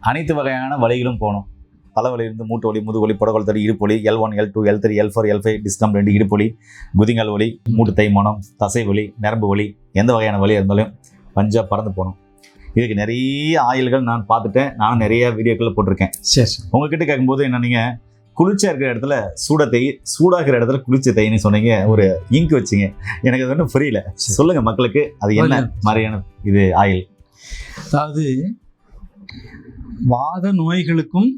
அனைத்து வகையான வலிகளும் போகணும். தலைவலி இருந்து மூட்டு வலி, முதுவலி, புடகல் தடி, இடுப்பொலி, L1, L2, L3, L4, L5, டிஸ்கம் 2, இடுப்பொலி, குதிங்கால் வலி, மூட்டு தேய்மானம், தசை வலி, நரம்பு வலி, எந்த வகையான வலி இருந்தாலும் பஞ்சா பறந்து போகணும். இதுக்கு நிறைய ஆயில்கள் நான் பார்த்துட்டேன். நானும் நிறைய வீடியோக்களில் போட்டிருக்கேன். சரி, உங்ககிட்ட கேட்கும்போது என்ன, நீங்கள் குளிர்ச்சியாக இருக்கிற இடத்துல சூடாகிற இடத்துல குளிர்ச்சி தேயின்னு சொன்னீங்க, ஒரு இங்க் வச்சிங்க. எனக்கு அது ஒன்றும் புரியல. சொல்லுங்கள் மக்களுக்கு, அது என்ன மாதிரியான இது ஆயில்? அதாவது வாத நோய்களுக்கும்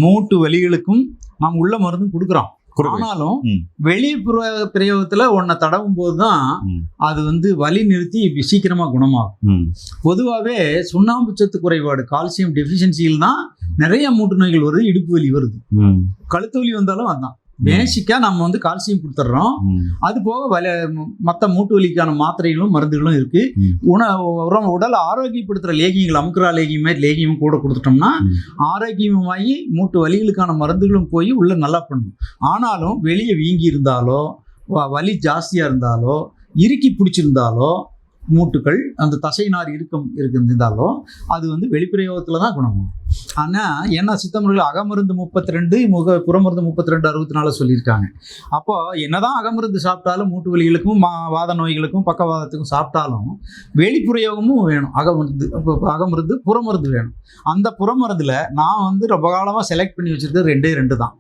மூட்டு வலிகளுக்கும் நாம் உள்ள மருந்து கொடுக்குறோம். ஆனாலும் வெளி பிரயோகத்துல ஒன்ன தடவும் போதுதான் அது வலி நிறுத்தி சீக்கிரமா குணமாகும். பொதுவாகவே சுண்ணாம்பு சத்து குறைபாடு, கால்சியம் டெஃபிஷியன்சியில் தான் நிறைய மூட்டு நோய்கள் வருது, இடுப்பு வலி வருது, கழுத்து வலி வந்தாலும் அதுதான். பேசிக்கா நம்ம கால்சியம் கொடுத்துட்றோம். அது போக மற்ற மூட்டு வலிக்கான மாத்திரைகளும் மருந்துகளும் இருக்கு. உடல் ஆரோக்கியப்படுத்துற லேகியங்கள், அமுக்குரா லேகியம் மாதிரி லேகியமும் கூட கொடுத்துட்டோம்னா ஆரோக்கியமாகி மூட்டு வலிகளுக்கான மருந்துகளும் போய் உள்ள நல்லா பண்ணும். ஆனாலும் வெளியே வீங்கி இருந்தாலோ, வலி ஜாஸ்தியா இருந்தாலோ, இறுக்கி பிடிச்சிருந்தாலோ, மூட்டுகள் அந்த தசைநார் இருந்தாலோ அது வெளிப்பிரயோகத்துல தான் குணமாகும். ஆனா என்ன சித்தமர்கள் அகமருந்து 32, புறமருந்து 32, 64 சொல்லியிருக்காங்க. அப்போ என்னதான் அகமருந்து சாப்பிட்டாலும் மூட்டு வலிகளுக்கும் வாத நோய்களுக்கும் பக்கவாதத்துக்கும் சாப்பிட்டாலும் வெளிப்பிரயோகமும் வேணும். அகமருந்து புறமருந்து வேணும். அந்த புறமருந்துல நான் ரொம்ப காலமா செலக்ட் பண்ணி வச்சிருக்கிறது 2 தான்.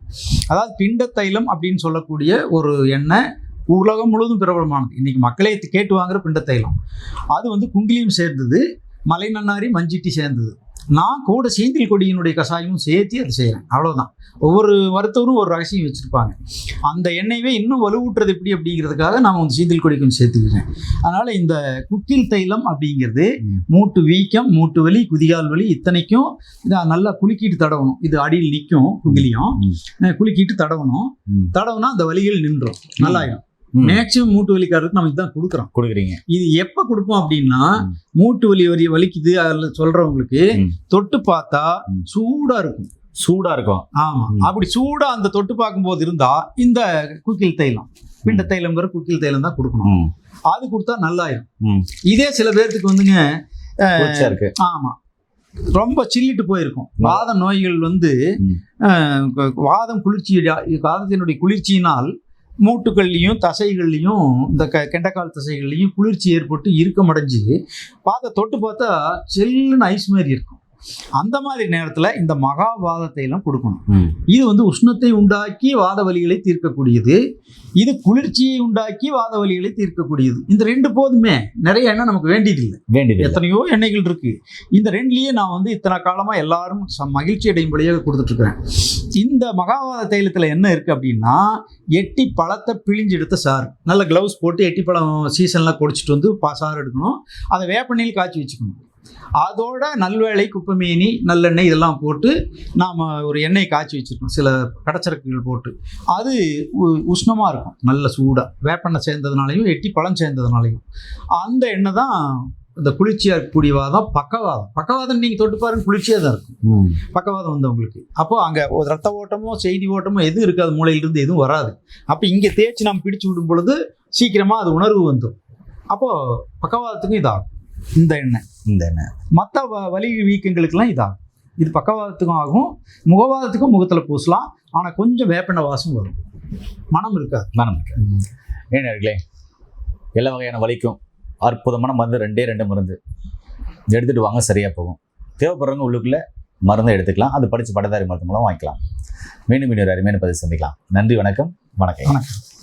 அதாவது பிண்ட தைலம் அப்படின்னு சொல்லக்கூடிய ஒரு எண்ணெய் உலகம் முழுவதும் பிரபலமானது. இன்னைக்கு மக்களே கேட்டு வாங்குற பிண்ட தைலம். அது குங்கிலியம் சேர்ந்தது, மலை நன்னாரி, மஞ்சிட்டி சேர்ந்தது. நான் கூட சீந்தில் கொடியினுடைய கஷாயமும் சேர்த்து அதை செய்கிறேன். அவ்வளோதான். ஒவ்வொரு மருத்துவரும் ஒரு ரகசியம் வச்சுருப்பாங்க. அந்த எண்ணெயவே இன்னும் வலுவூட்டுறது எப்படி அப்படிங்கிறதுக்காக நான் சீந்தில் கொடி கொஞ்சம் சேர்த்துக்கிறேன். அதனால் இந்த குக்கில் தைலம் அப்படிங்கிறது மூட்டு வீக்கம், மூட்டு வலி, குதிகால் வலி இத்தனைக்கும் நல்லா குலுக்கிட்டு தடவணும். இது அடியில் நிற்கும் குங்கிலியம், குலுக்கிட்டு தடவுனா அந்த வலிகள் நின்றும், நல்லாயிடும். மேக்சிமம் மூட்டு வலிக்காரருக்கு நம்ம இதுதான் கொடுக்குறீங்க. இது எப்ப கொடுப்போம் அப்படின்னா, மூட்டு வலிக்குது அதில் சொல்றவங்களுக்கு தொட்டு பார்த்தா சூடா இருக்கும். ஆமா, அப்படி சூடா அந்த தொட்டு பார்க்கும் போது இருந்தா இந்த குக்கில் தைலம், பிண்ட தைலம்ங்கிற குக்கில் தைலம் தான் கொடுக்கணும். அது கொடுத்தா நல்லாயிரும். இதே சில பேர்த்துக்கு ஆமா ரொம்ப சில்லிட்டு போயிருக்கும். வாத நோய்கள் வாதம் வாதத்தினுடைய குளிர்ச்சியினால் மூட்டுகள்லையும் தசைகள்லையும் இந்த கெண்டக்கால் தசைகள்லையும் குளிர்ச்சி ஏற்பட்டு இறுக்கமடைஞ்சு தொட்டு பார்த்தா செல்லுன்னு ஐஸ் மாதிரி இருக்கும். அந்த மாதிரி நேரத்தில் இந்த மகாவாதத்தையெல்லாம் கொடுக்கணும். இது உஷ்ணத்தை உண்டாக்கி வாத வலிகளை தீர்க்கக்கூடியது, இது குளிர்ச்சியை உண்டாக்கி வாத வலிகளை தீர்க்கக்கூடியது. இந்த 2 போதுமே, நிறைய எண்ணெய் நமக்கு வேண்டியதில்லை. எத்தனையோ எண்ணெய்கள் இருக்கு. இந்த 2லயே நான் இத்தனை காலமா எல்லாரும் மகிழ்ச்சி அடையும்படியாக கொடுத்துட்டு இருக்கிறேன். இந்த மகாவாத தைலத்தில் என்ன இருக்கு அப்படின்னா, எட்டி பழத்தை பிழிஞ்சு எடுத்த சாறு, நல்ல கிளவுஸ் போட்டு எட்டி பழம் சீசன்லாம் குடிச்சிட்டு சாறு எடுக்கணும். அதை வேப்பெண்ணெயில் காய்ச்சி வச்சுக்கணும். அதோட நல்வேளை, குப்பமேனி, நல்லெண்ணெய் இதெல்லாம் போட்டு நாம் ஒரு எண்ணெய் காய்ச்சி வச்சுருக்கோம், சில கடச்சரக்குகள் போட்டு. அது உஷ்ணமாக இருக்கும், நல்ல சூடாக. வேப்பெண்ணெய் சேர்ந்ததுனாலையும் எட்டி பழம் சேர்ந்ததுனாலையும் அந்த எண்ணெய் தான் இந்த குளிர்ச்சியாக இருக்கக்கூடிய வாதம். பக்கவாதம் நீங்கள் தொட்டு பாருங்க, குளிர்ச்சியாக தான் இருக்கும் பக்கவாதம் உங்களுக்கு. அப்போது அங்கே ஒரு ரத்த ஓட்டமோ செய்தி ஓட்டமோ எதுவும் இருக்காது, மூளையிலிருந்து எதுவும் வராது. அப்போ இங்கே தேய்ச்சி நம்ம பிடிச்சி விடும் பொழுது சீக்கிரமாக அது உணர்வு வந்துடும். அப்போது பக்கவாதத்துக்கும் இதாகும் இந்த எண்ணெய். மற்ற வலி வீக்கங்களுக்கெல்லாம் இதாகும். இது பக்கவாதத்துக்கும் ஆகும், முகவாதத்துக்கும் முகத்தில் பூசலாம். ஆனால் கொஞ்சம் வேப்பெண்ணெய் வாசம் வரும், மனம் இருக்காது. ஏன்னே எல்லா வகையான வலிக்கும் அற்புதமான மருந்து 2 மருந்து எடுத்துகிட்டு வாங்க, சரியாக போகும். தேவைப்படுறவங்க உள்ளுக்குள்ளே மருந்தை எடுத்துக்கலாம். அது படித்து பட்டதாரி மருந்து மூலம் வாங்கிக்கலாம். மீண்டும் இன்னொரு அருமையான பதிவு சந்திக்கலாம். நன்றி, வணக்கம்.